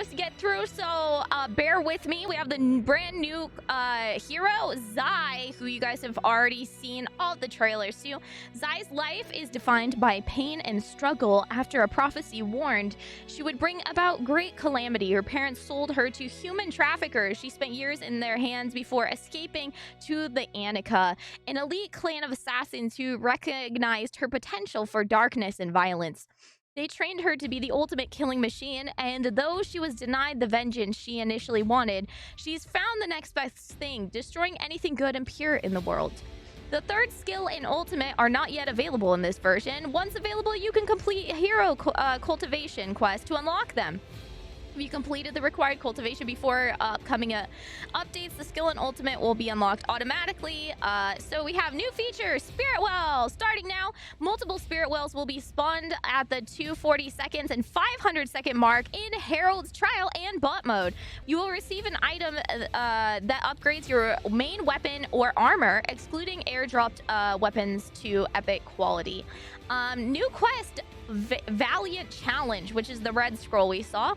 to get through, so bear with me. We have the brand new hero, Zai, who you guys have already seen all the trailers to. Zai's life is defined by pain and struggle after a prophecy warned she would bring about great calamity. Her parents sold her to human traffickers. She spent years in their hands before escaping to the Annika, an elite clan of assassins who recognized her potential for darkness and violence. They trained her to be the ultimate killing machine, and though she was denied the vengeance she initially wanted, she's found the next best thing, destroying anything good and pure in the world. The third skill and ultimate are not yet available in this version. Once available, you can complete a hero cultivation quest to unlock them. If you completed the required cultivation before upcoming updates, the skill and ultimate will be unlocked automatically. So we have new features, Spirit Wells. Starting now, multiple Spirit Wells will be spawned at the 240 seconds and 500 second mark in Herald's Trial and Bot mode. You will receive an item that upgrades your main weapon or armor, excluding airdropped weapons to epic quality. New quest, Valiant Challenge, which is the red scroll we saw.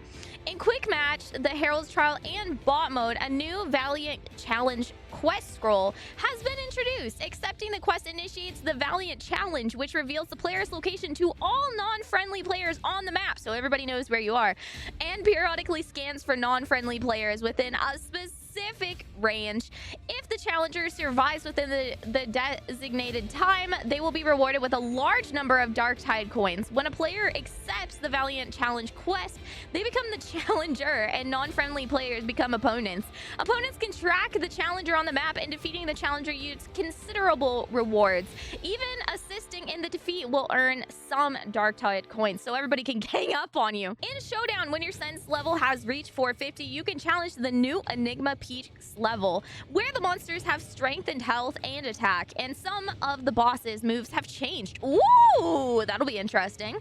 In Quick Match, the Herald's Trial and Bot mode, a new Valiant Challenge quest scroll has been introduced. Accepting the quest initiates the Valiant Challenge, which reveals the player's location to all non-friendly players on the map, so everybody knows where you are, and periodically scans for non-friendly players within a specific range. If the challenger survives within the designated time, they will be rewarded with a large number of Dark Tide coins. When a player accepts the Valiant Challenge quest, they become the challenger, and non-friendly players become opponents. Opponents can track the challenger on the map, and defeating the challenger yields considerable rewards. Even assisting in the defeat will earn some Dark Tide coins, so everybody can gang up on you. In Showdown, when your sense level has reached 450, you can challenge the new Enigma Peaks level, where the monsters have strength and health and attack, and some of the boss's moves have changed. Ooh, that'll be interesting.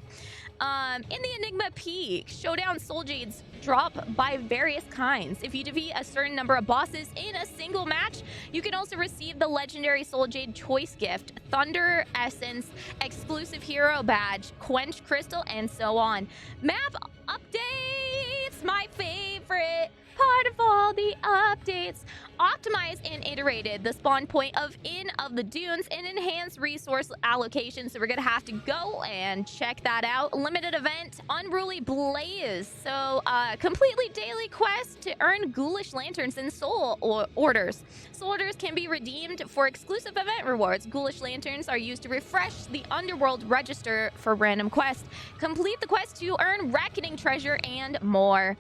In the Enigma Peak, Showdown Soul Jades drop by various kinds. If you defeat a certain number of bosses in a single match, you can also receive the legendary Soul Jade Choice Gift, Thunder Essence, Exclusive Hero Badge, Quench Crystal, and so on. Map updates, my favorite part of all the updates. Optimized and iterated the spawn point of Inn of the Dunes and enhanced resource allocation, so we're gonna have to go and check that out. Limited event, Unruly Blaze. So completely daily quest to earn Ghoulish Lanterns and Soul Orders. Soul Orders can be redeemed for exclusive event rewards. Ghoulish Lanterns are used to refresh the Underworld register for random quests. Complete the quest to earn Reckoning Treasure and more.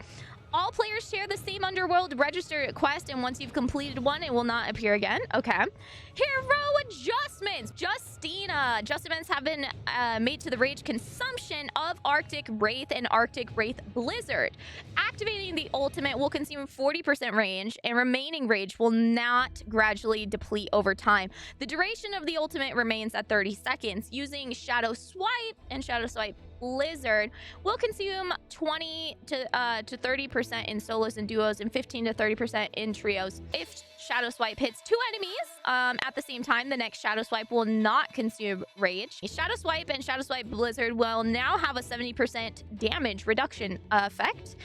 All players share the same Underworld register quest, and once you've completed one, it will not appear again. Okay. Hero adjustments. Justina. Adjustments have been made to the rage consumption of Arctic Wraith and Arctic Wraith Blizzard. Activating the ultimate will consume 40% range, and remaining rage will not gradually deplete over time. The duration of the ultimate remains at 30 seconds. Using Shadow Swipe and Shadow Swipe Blizzard will consume 20 to 30% in solos and duos, and 15 to 30% in trios. If Shadow Swipe hits 2 enemies at the same time, the next Shadow Swipe will not consume rage. Shadow Swipe and Shadow Swipe Blizzard will now have a 70% damage reduction effect.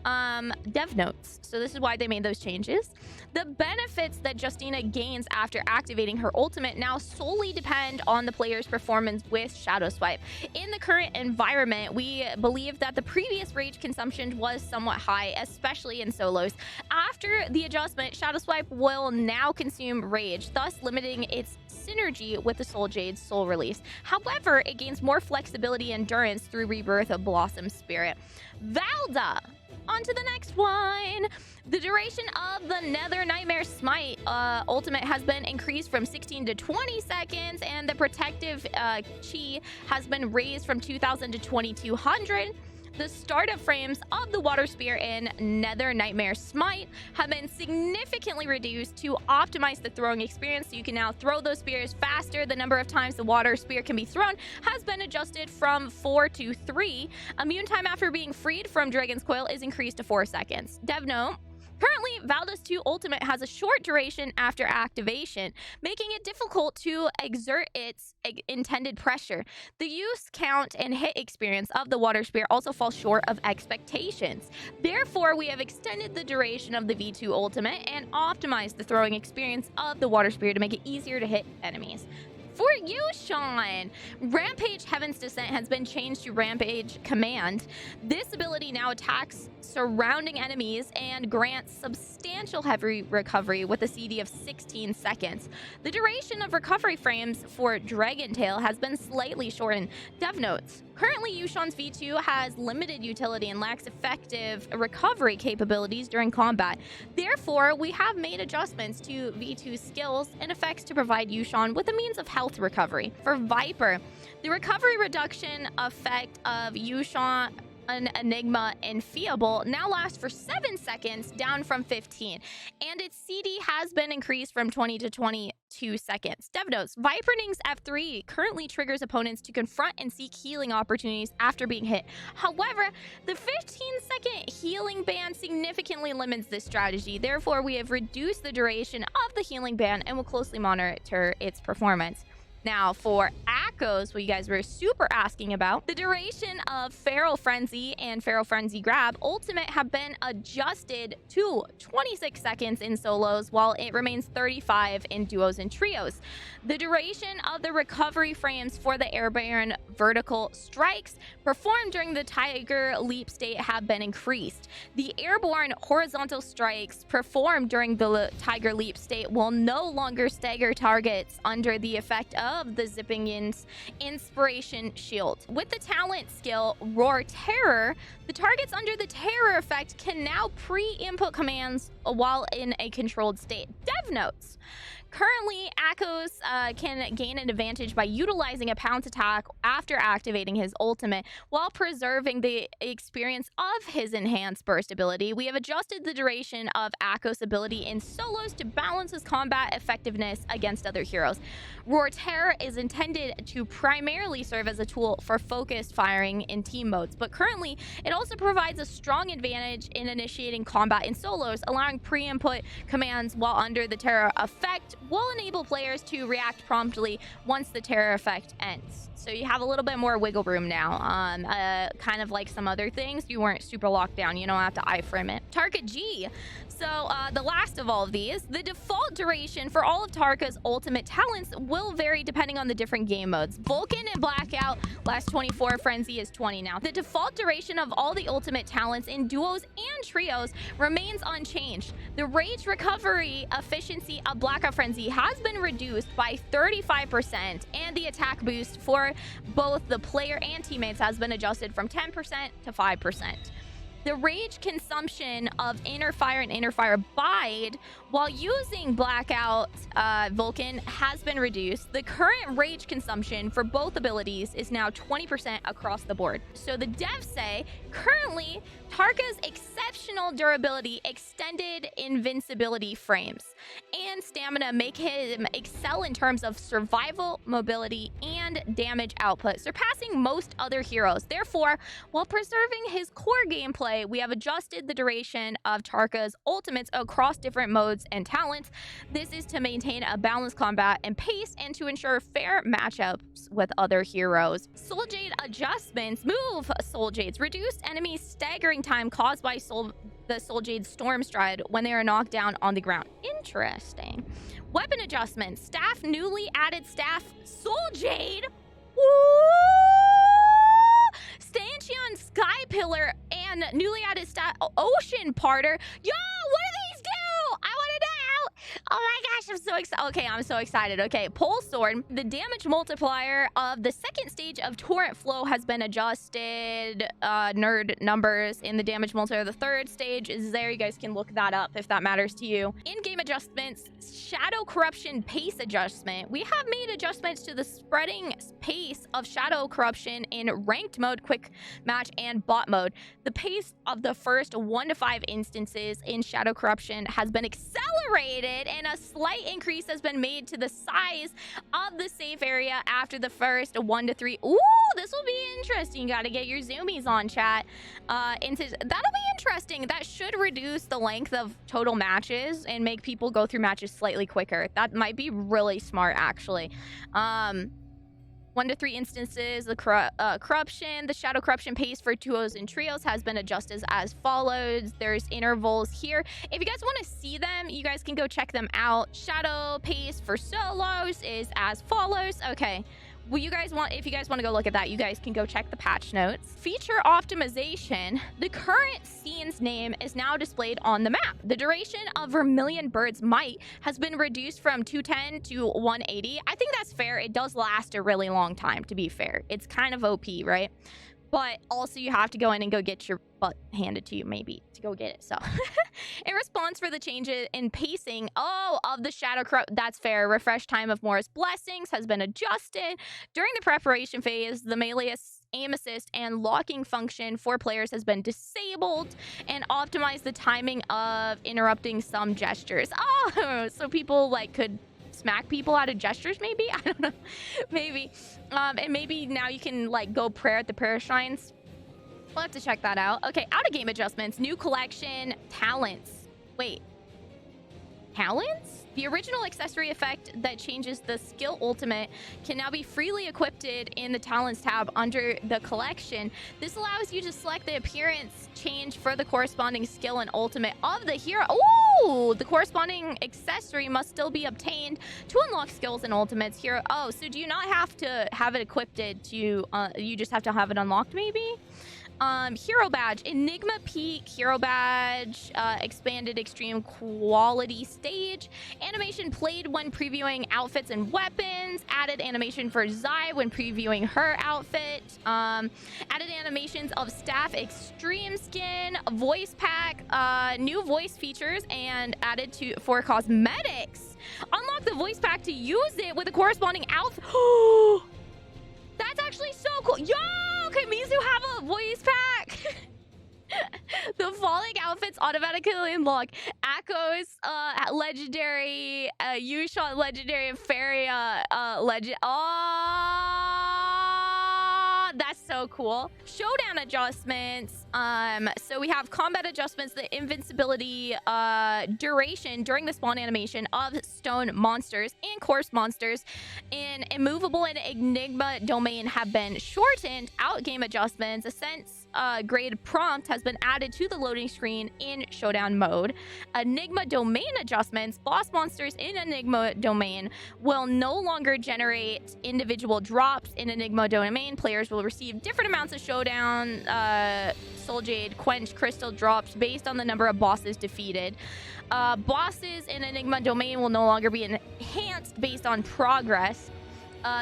Dev notes. So this is why they made those changes. The benefits that Justina gains after activating her ultimate now solely depend on the player's performance with Shadow Swipe. In the current environment, we believe that the previous rage consumption was somewhat high, especially in solos. After the adjustment, Shadow Swipe will now consume rage, thus limiting its synergy with the Soul Jade's soul release. However, it gains more flexibility and endurance through Rebirth of Blossom Spirit. Valda! On to the next one. The duration of the Nether Nightmare Smite ultimate has been increased from 16 to 20 seconds, and the protective chi has been raised from 2000 to 2200. The startup frames of the Water Spear and Nether Nightmare Smite have been significantly reduced to optimize the throwing experience, so you can now throw those spears faster. The number of times the Water Spear can be thrown has been adjusted from 4 to 3. Immune time after being freed from Dragon's Coil is increased to 4 seconds. Dev note: Currently, Valdez 2 Ultimate has a short duration after activation, making it difficult to exert its intended pressure. The use count and hit experience of the Water Spear also falls short of expectations. Therefore, we have extended the duration of the V2 Ultimate and optimized the throwing experience of the Water Spear to make it easier to hit enemies. For you, Sean, Rampage Heaven's Descent has been changed to Rampage Command. This ability now attacks surrounding enemies and grants substantial heavy recovery with a CD of 16 seconds. The duration of recovery frames for Dragon Tail has been slightly shortened. Dev notes. Currently, Yushan's V2 has limited utility and lacks effective recovery capabilities during combat. Therefore, we have made adjustments to V2's skills and effects to provide Yushan with a means of health recovery. For Viper, the recovery reduction effect of Yushan, an Enigma, and Fiable now lasts for 7 seconds, down from 15, and its CD has been increased from 20 to 22 seconds. Dev notes, Viperning's F3 currently triggers opponents to confront and seek healing opportunities after being hit. However, the 15-second healing ban significantly limits this strategy. Therefore, we have reduced the duration of the healing ban and will closely monitor its performance. Now, for Akos, what you guys were super asking about, the duration of Feral Frenzy and Feral Frenzy Grab Ultimate have been adjusted to 26 seconds in solos, while it remains 35 in duos and trios. The duration of the recovery frames for the Airborne Vertical Strikes performed during the Tiger Leap state have been increased. The Airborne Horizontal Strikes performed during the Tiger Leap state will no longer stagger targets under the effect of the Zipping Yin's Inspiration Shield. With the talent skill Roar Terror, the targets under the Terror effect can now pre-input commands while in a controlled state. Dev notes. Currently, Akos can gain an advantage by utilizing a pounce attack after activating his ultimate while preserving the experience of his enhanced burst ability. We have adjusted the duration of Akos' ability in solos to balance his combat effectiveness against other heroes. Roar Terror is intended to primarily serve as a tool for focused firing in team modes, but currently it also provides a strong advantage in initiating combat in solos, allowing pre-input commands while under the Terror effect will enable players to react promptly once the Terror effect ends. So you have a little bit more wiggle room now. Kind of like some other things, you weren't super locked down. You don't have to iframe it. Tarka G. So the last of all of these, the default duration for all of Tarka's ultimate talents will vary depending on the different game modes. Vulcan and Blackout last 24, Frenzy is 20 now. The default duration of all the ultimate talents in duos and trios remains unchanged. The rage recovery efficiency of Blackout Frenzy has been reduced by 35%, and the attack boost for both the player and teammates has been adjusted from 10% to 5%. The rage consumption of Inner Fire and Inner Fire Bide while using Blackout Vulcan has been reduced. The current rage consumption for both abilities is now 20% across the board. So the devs say currently Tarka's exceptional durability, extended invincibility frames, and stamina make him excel in terms of survival, mobility, and damage output, surpassing most other heroes. Therefore, while preserving his core gameplay, we have adjusted the duration of Tarka's ultimates across different modes and talents. This is to maintain a balanced combat and pace and to ensure fair matchups with other heroes. Soul Jade adjustments. Move Soul Jades. Reduced enemy staggering time caused by the Soul Jade Storm Stride when they are knocked down on the ground. Interesting. Weapon adjustments. Staff. Newly added staff Soul Jade. Woo! Stanchion Sky Pillar and newly added stat Ocean Parter. Yo, what do these do? I want to know. Oh my gosh, I'm so excited. Okay, I'm so excited. Okay, Pole Sword. The damage multiplier of the second stage of Torrent Flow has been adjusted. Nerd numbers in the damage multiplier. The third stage is there. You guys can look that up if that matters to you. In-game adjustments. Shadow Corruption pace adjustment. We have made adjustments to the spreading pace of Shadow Corruption in ranked mode, quick match, and bot mode. The pace of the first 1 to 5 instances in Shadow Corruption has been accelerated and and a slight increase has been made to the size of the safe area after the first 1 to 3. Ooh, this will be interesting. You got to get your zoomies on, chat. That'll be interesting. That should reduce the length of total matches and make people go through matches slightly quicker. That might be really smart, actually. 1 to 3 instances, the corruption, the shadow corruption pace for duos and trios has been adjusted as follows. There's intervals here. If you guys want to see them, you guys can go check them out. Shadow pace for solos is as follows. Okay. Well, if you guys want to go look at that, you guys can go check the patch notes. Feature optimization. The current scene's name is now displayed on the map. The duration of Vermilion Bird's Might has been reduced from 210 to 180. I think that's fair. It does last a really long time, to be fair. It's kind of OP, right? But also you have to go in and go get your butt handed to you, maybe, to go get it. So in response for the changes in pacing of the shadow corrupt, that's fair. Refresh time of Morris blessings has been adjusted. During the preparation phase, the melee aim assist and locking function for players has been disabled, and optimize the timing of interrupting some gestures. Oh, so people like could smack people out of gestures, maybe? I don't know. Maybe. And maybe now you can like go prayer at the prayer shrines. We'll have to check that out. Okay, out of game adjustments, new collection, talents. Wait, talents? The original accessory effect that changes the skill ultimate can now be freely equipped in the talents tab under the collection. This allows you to select the appearance change for the corresponding skill and ultimate of the hero. Ooh, the corresponding accessory must still be obtained to unlock skills and ultimates here. Oh, so do you not have to have it equipped to, you just have to have it unlocked maybe? Hero badge, Enigma Peak hero badge, expanded extreme quality stage, animation played when previewing outfits and weapons, added animation for Zai when previewing her outfit, added animations of staff extreme skin, voice pack, new voice features, and added for cosmetics. Unlock the voice pack to use it with a corresponding outfit. That's actually so cool. Yo, can Mizu have a voice pack? The following outfits automatically unlock: Akko's legendary, U-Shot legendary, and Faria legend. Oh, that's so cool. Showdown adjustments. So we have combat adjustments, the invincibility duration during the spawn animation of stone monsters and corpse monsters in immovable and enigma domain have been shortened. Out game adjustments, a sense grade prompt has been added to the loading screen in showdown mode. Enigma domain adjustments, boss monsters in enigma domain will no longer generate individual drops in enigma domain. Players will receive different amounts of showdown Soul Jade, Quench, Crystal drops based on the number of bosses defeated. Bosses in Enigma Domain will no longer be enhanced based on progress.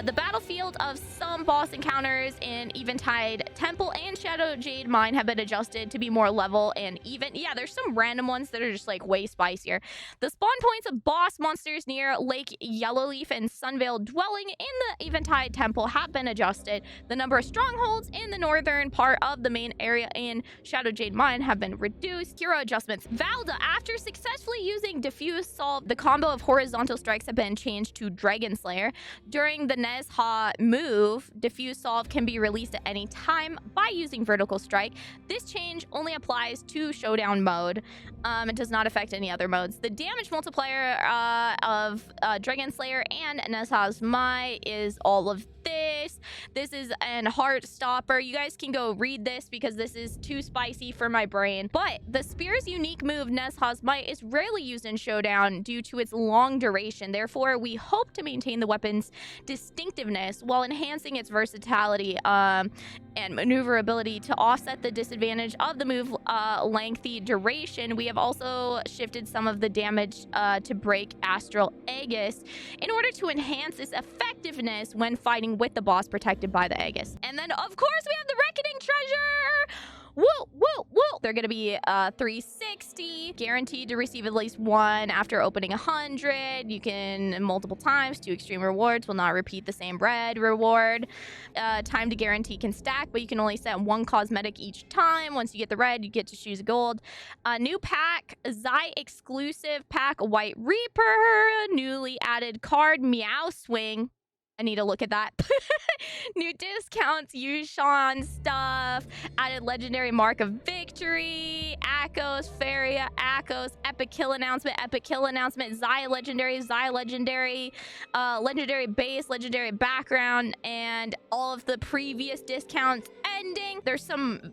The battlefield of some boss encounters in Eventide Temple and Shadow Jade Mine have been adjusted to be more level and even. Yeah, there's some random ones that are just like way spicier. The spawn points of boss monsters near Lake Yellowleaf and Sunvale Dwelling in the Eventide Temple have been adjusted. The number of strongholds in the northern part of the main area in Shadow Jade Mine have been reduced. Hero adjustments. Valda, after successfully using Diffuse Solve, the combo of horizontal strikes have been changed to Dragon Slayer. During the Nezha move, Diffuse Solve can be released at any time by using Vertical Strike. This change only applies to Showdown mode. It does not affect any other modes. The damage multiplier of Dragon Slayer and Nezha's Mai is all of this. This is an heart stopper. You guys can go read this because this is too spicy for my brain. But the spear's unique move, Nezha's Might, is rarely used in Showdown due to its long duration. Therefore, we hope to maintain the weapon's distinctiveness while enhancing its versatility and maneuverability to offset the disadvantage of the move lengthy duration. We have also shifted some of the damage to break Astral Aegis in order to enhance its effectiveness when fighting with the boss protected by the Aegis. And then, of course, we have the Reckoning Treasure! Woo, woo, woo! They're gonna be 360. guaranteed to receive at least one after opening 100. You can multiple times. 2 extreme rewards will not repeat the same red reward. Time to guarantee can stack, but you can only set 1 cosmetic each time. Once you get the red, you get to choose gold. New pack, Zai exclusive pack, White Reaper. Newly added card, Meow Swing. I need to look at that. New discounts, Yushan stuff. Added legendary mark of victory. Akos, Feria, Akos. Epic kill announcement, Zai legendary, legendary base, legendary background, and all of the previous discounts ending. There's some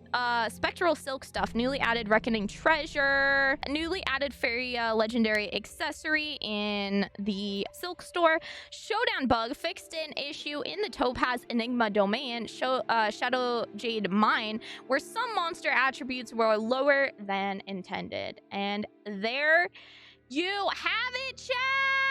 spectral silk stuff. Newly added reckoning treasure. Newly added Feria legendary accessory in the silk store. Showdown bug fixed in issue in the Topaz Enigma domain, Shadow Jade Mine, where some monster attributes were lower than intended. And there you have it, chat!